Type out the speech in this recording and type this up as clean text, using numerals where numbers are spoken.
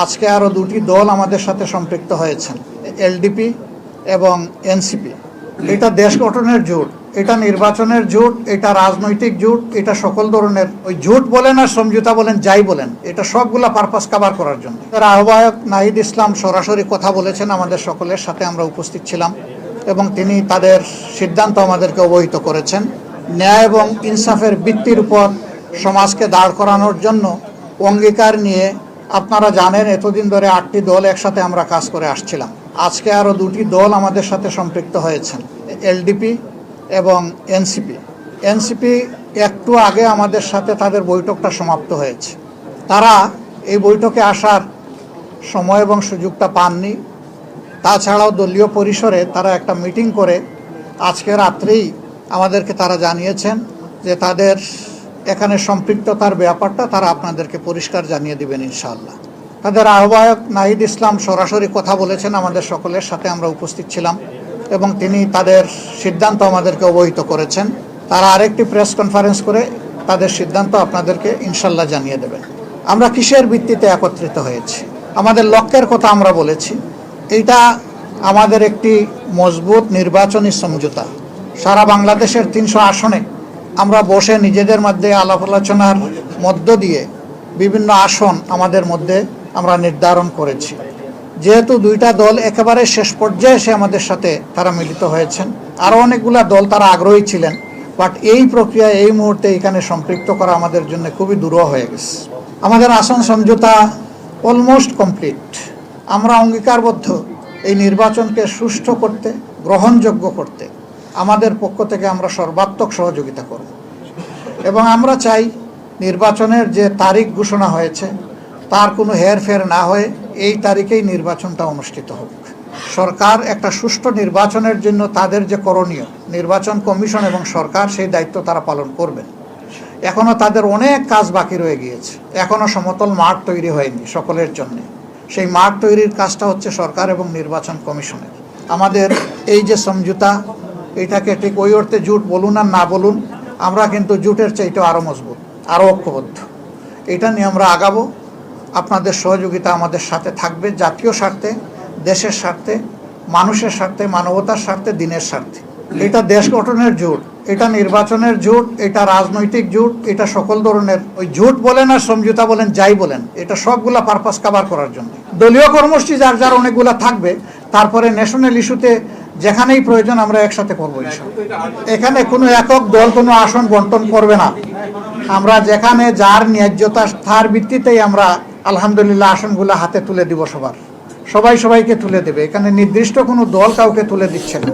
আজকে আরও দুটি দল আমাদের সাথে সম্পৃক্ত হয়েছেন, এলডিপি এবং এনসিপি। এটা দেশ গঠনের জোট, এটা নির্বাচনের জোট, এটা রাজনৈতিক জোট, এটা সকল ধরনের ওই জোট বলেন আর সমঝোতা বলেন যাই বলেন, এটা সবগুলা পারপাস কভার করার জন্য। তার আহ্বায়ক নাহিদ ইসলাম সরাসরি কথা বলেছেন, আমাদের সকলের সাথে আমরা উপস্থিত ছিলাম এবং তিনি তাদের সিদ্ধান্ত আমাদেরকে অবহিত করেছেন। ন্যায় এবং ইনসাফের ভিত্তির উপর সমাজকে দাঁড় করানোর জন্য অঙ্গীকার নিয়ে আপনারা জানেন এতদিন ধরে 8টি দল একসাথে আমরা কাজ করে আসছিলাম। আজকে আরও দুটি দল আমাদের সাথে সম্পৃক্ত হয়েছেন, এলডিপি এবং এনসিপি। এনসিপি একটু আগে আমাদের সাথে তাদের বৈঠকটা সমাপ্ত হয়েছে। তারা এই বৈঠকে আসার সময় এবং সুযোগটা পাননি। তাছাড়াও দলীয় পরিসরে তারা একটা মিটিং করে আজকে রাত্রেই আমাদেরকে তারা জানিয়েছেন যে তাদের এখানে সম্পৃক্ততার ব্যাপারটা তারা আপনাদেরকে পরিষ্কার জানিয়ে দেবেন ইনশাআল্লাহ। তাদের আহ্বায়ক নাহিদ ইসলাম সরাসরি কথা বলেছেন, আমাদের সকলের সাথে আমরা উপস্থিত ছিলাম এবং তিনি তাদের সিদ্ধান্ত আমাদেরকে অবহিত করেছেন। তারা আরেকটি প্রেস কনফারেন্স করে তাদের সিদ্ধান্ত আপনাদেরকে ইনশাআল্লাহ জানিয়ে দেবেন। আমরা কিসের ভিত্তিতে একত্রিত হয়েছি, আমাদের লক্ষ্যের কথা আমরা বলেছি। এইটা আমাদের একটি মজবুত নির্বাচনী সমঝোতা। সারা বাংলাদেশের 300 আসনে আমরা বসে নিজেদের মধ্যে আলাপ আলোচনার মধ্য দিয়ে বিভিন্ন আসন আমাদের মধ্যে আমরা নির্ধারণ করেছি। যেহেতু দুইটা দল একেবারে শেষ পর্যায়ে এসে আমাদের সাথে তারা মিলিত হয়েছেন, আরও অনেকগুলা দল তারা আগ্রহী ছিলেন, বাট এই প্রক্রিয়ায় এই মুহূর্তে এখানে সম্পৃক্ত করা আমাদের জন্য খুবই দুরূহ হয়ে গেছে। আমাদের আসন সমঝোতা অলমোস্ট কমপ্লিট। আমরা অঙ্গীকারবদ্ধ এই নির্বাচনকে সুষ্ঠু করতে, গ্রহণযোগ্য করতে আমাদের পক্ষ থেকে আমরা সর্বাত্মক সহযোগিতা করব এবং আমরা চাই নির্বাচনের যে তারিখ ঘোষণা হয়েছে তার কোনো হেরফের না হয়ে এই তারিখেই নির্বাচনটা অনুষ্ঠিত হোক। সরকার একটা সুষ্ঠু নির্বাচনের জন্য তাদের যে করণীয়, নির্বাচন কমিশন এবং সরকার সেই দায়িত্ব তারা পালন করবেন। এখনও তাদের অনেক কাজ বাকি রয়ে গিয়েছে, এখনও সমতল মাঠ তৈরি হয়নি সকলের জন্য। সেই মাঠ তৈরির কাজটা হচ্ছে সরকার এবং নির্বাচন কমিশনের। আমাদের এই যে সমঝোতা, এটাকে ঠিক ওই অর্থে জোট বলুন আর না বলুন, আমরা কিন্তু জোটের চাইতেও আরও মজবুত, আরও ঐক্যবদ্ধ। এটা নিয়ে আমরা আগাবো। আপনাদের সহযোগিতা আমাদের সাথে থাকবে, জাতীয় স্বার্থে, দেশের স্বার্থে, মানুষের স্বার্থে, মানবতার স্বার্থে, দিনের স্বার্থে। এটা দেশ গঠনের জোট, এটা নির্বাচনের জোট, এটা রাজনৈতিক জোট, এটা সকল ধরনের ওই জোট বলেন আর সমঝোতা বলেন যাই বলেন, এটা সবগুলা পারপাস কভার করার জন্য। দলীয় কর্মসূচি যার যার অনেকগুলা থাকবে, তারপরে ন্যাশনাল ইস্যুতে যেখানেই প্রয়োজন আমরা একসাথে করবো। এখানে কোনো একক দল কোনো আসন বন্টন করবে না। আমরা যেখানে যার ন্যায্যতা তার ভিত্তিতেই আমরা আলহামদুলিল্লাহ আসনগুলো হাতে তুলে দিব। সবাই সবাইকে তুলে দেবে। এখানে নির্দিষ্ট কোনো দল কাউকে তুলে দিচ্ছে না।